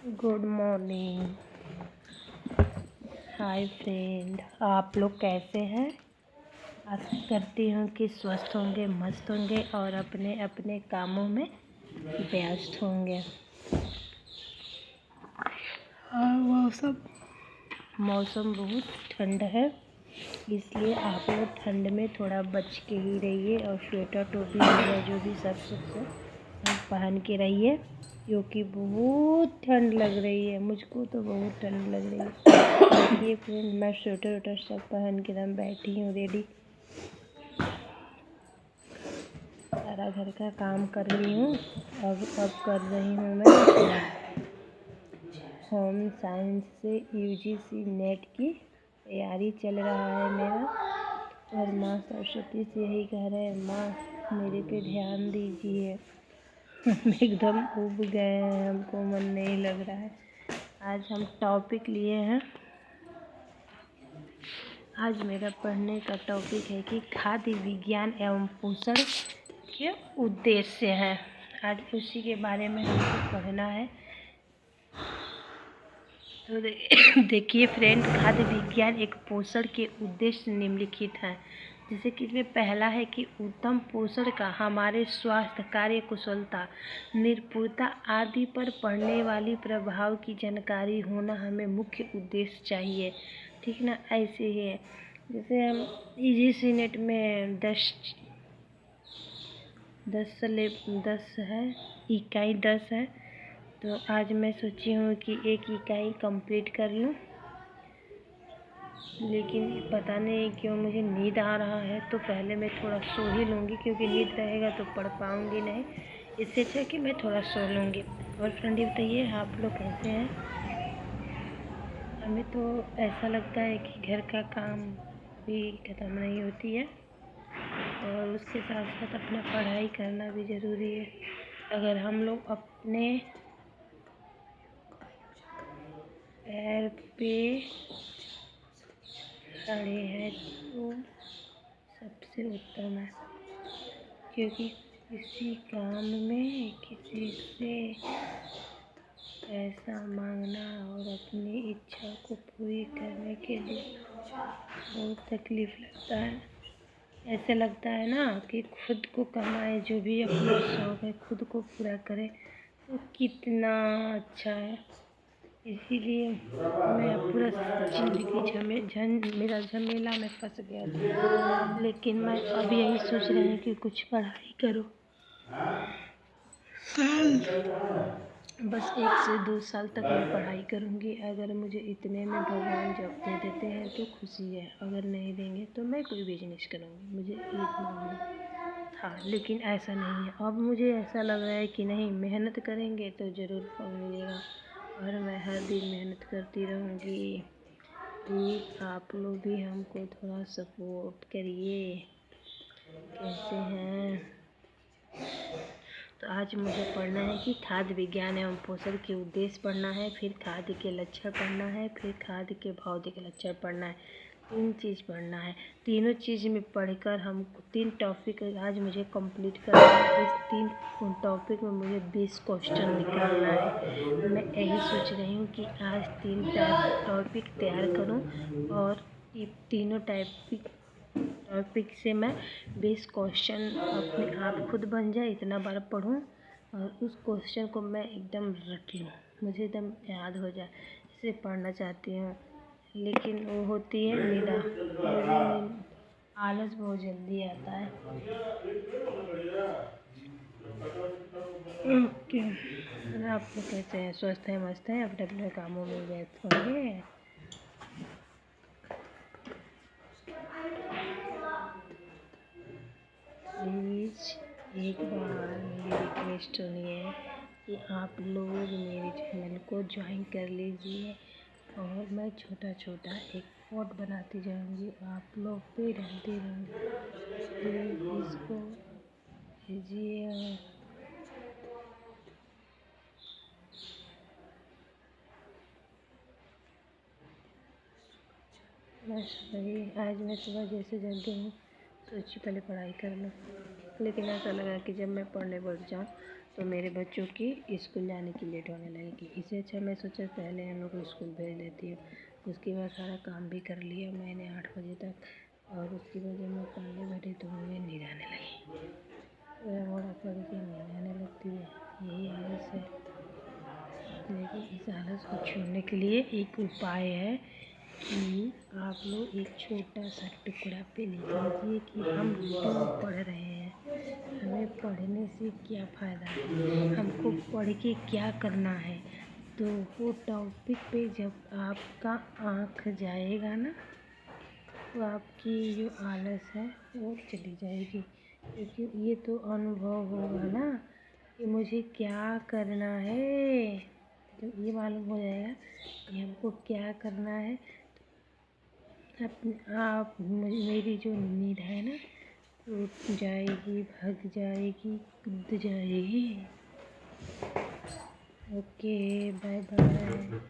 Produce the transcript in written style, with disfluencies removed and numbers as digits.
Good morning. Hi friend, आप लोग कैसे हैं? आशा करती हूँ कि स्वस्थ होंगे, मस्त होंगे और अपने अपने कामों में व्यस्त होंगे। और मौसम बहुत ठंड है, इसलिए आप लोग ठंड में थोड़ा बच के ही रहिए और स्वेटर टोपी वगैरह जो भी सब पहन के रहिए, क्योंकि बहुत ठंड लग रही है। मुझको तो बहुत ठंड लग रही है। देखिए फ्रेंड, मैं स्वेटर वेटर सब पहन के एकदम बैठी हूँ रेडी। सारा घर का काम कर ली हूँ। अब कर रही हूँ मैं होम साइंस से यूजीसी नेट की तैयारी चल रहा है मेरा। और माँ सरस्वती से यही कह रहे हैं, माँ मेरे पे ध्यान दीजिए। हम एकदम उब गए हैं, हमको मन नहीं लग रहा है। आज हम टॉपिक लिए हैं, आज मेरा पढ़ने का टॉपिक है कि खाद्य विज्ञान एवं पोषण के उद्देश्य हैं। आज उसी के बारे में हमको पढ़ना है। तो देखिए फ्रेंड, खाद्य विज्ञान एक पोषण के उद्देश्य निम्नलिखित हैं। जैसे कि इसमें पहला है कि उत्तम पोषण का हमारे स्वास्थ्य, कार्य कुशलता, निपुणता आदि पर पड़ने वाली प्रभाव की जानकारी होना हमें मुख्य उद्देश्य चाहिए। ठीक ना? ऐसे ही है, जैसे हम यूजीसी नेट में 10 है, इकाई 10 है। तो आज मैं सोची हूँ कि एक इकाई कंप्लीट कर लूँ, लेकिन पता नहीं क्यों मुझे नींद आ रहा है। तो पहले मैं थोड़ा सो ही लूँगी, क्योंकि नींद रहेगा तो पढ़ पाऊँगी नहीं। इससे अच्छा कि मैं थोड़ा सो लूँगी। और फ्रेंड ये बताइए, आप लोग कैसे हैं? हमें तो ऐसा लगता है कि घर का काम भी ख़त्म नहीं होती है और उसके साथ साथ अपना पढ़ाई करना भी ज़रूरी है। अगर हम लोग अपने पैर पे खड़े हैं तो सबसे उत्तम है, क्योंकि किसी काम में किसी से पैसा मांगना और अपनी इच्छा को पूरी करने के लिए बहुत तकलीफ़ लगता है। ऐसे लगता है ना कि खुद को कमाए, जो भी अपना शौक़ है खुद को पूरा करे तो कितना अच्छा है। इसीलिए मैं पूरा ज़िंदगी मेरा झमेला में फंस गया था। लेकिन मैं अब यही सोच रही हूँ कि कुछ पढ़ाई करो। बस 1 से 2 साल तक मैं पढ़ाई करूँगी। अगर मुझे इतने में भगवान जॉब दे देते हैं तो खुशी है, अगर नहीं देंगे तो मैं कोई बिजनेस करूँगी। मुझे इतना था, लेकिन ऐसा नहीं है। अब मुझे ऐसा लग रहा है कि नहीं, मेहनत करेंगे तो ज़रूर फल मिलेगा और मैं हर दिन मेहनत करती रहूँगी। प्लीज़ आप लोग भी हमको थोड़ा सपोर्ट करिए। कैसे हैं? तो आज मुझे पढ़ना है कि खाद्य विज्ञान एवं पोषण के उद्देश्य पढ़ना है, फिर खाद्य के लक्षण पढ़ना है, फिर खाद्य के भौतिक लक्षण पढ़ना है। 3 चीज़ पढ़ना है। तीनों चीज़ में पढ़कर हम 3 टॉपिक आज मुझे कंप्लीट करना है। इस 3 टॉपिक में मुझे 20 क्वेश्चन निकालना है। मैं यही सोच रही हूँ कि आज 3 टॉपिक तैयार करूँ और ये तीनों टॉपिक से मैं 20 क्वेश्चन अपने आप खुद बन जाए, इतना बार पढूं और उस क्वेश्चन को मैं एकदम रट लूँ, मुझे एकदम याद हो जाए। इसे पढ़ना चाहती हूँ, लेकिन वो होती है निदा। मुझे आलस बहुत जल्दी आता है। ओके, आप लोग कैसे हैं? स्वस्थ हैं, मस्त हैं, अपने अपने कामों में व्यस्त होंगे। प्लीज़ एक बार मेरी रिक्वेस्ट सुनिए कि आप लोग मेरे चैनल को ज्वाइन कर लीजिए और मैं छोटा छोटा एक कोड बनाती जाऊंगी, आप लोग पे डालती रहूँगी। प्लीज़ इसको कीजिए। बस वही, आज मैं सुबह जैसे जल्दी हूँ सोची पहले पढ़ाई कर लूँ, लेकिन ऐसा लगा कि जब मैं पढ़ने बैठ जाऊँ तो मेरे बच्चों की स्कूल जाने की लेट होने लगेगी। इससे अच्छा मैं सोचा पहले हम लोग को स्कूल भेज देती हूँ। उसके बाद सारा काम भी कर लिया मैंने 8 बजे तक, और उसके बाद जब मैं पढ़ने बैठी तो मुझे नींद आने लगी। थोड़ा पढ़ के नींद आने लगती है, यही आलस है। लेकिन इस आलस को छोड़ने के लिए एक उपाय है कि आप लोग एक छोटा सा टुकड़ा पे लिख लीजिए कि हम क्यों पढ़ रहे हैं, हमें पढ़ने से क्या फ़ायदा है, हमको पढ़ के क्या करना है। तो वो टॉपिक पे जब आपका आँख जाएगा ना, तो आपकी जो आलस है वो चली जाएगी, क्योंकि ये तो अनुभव होगा ना कि मुझे क्या करना है। जब ये मालूम हो जाएगा कि हमको क्या करना है, अपने आप मेरी जो नींद है ना उठ जाएगी, भग जाएगी, कूद जाएगी। Okay, bye bye.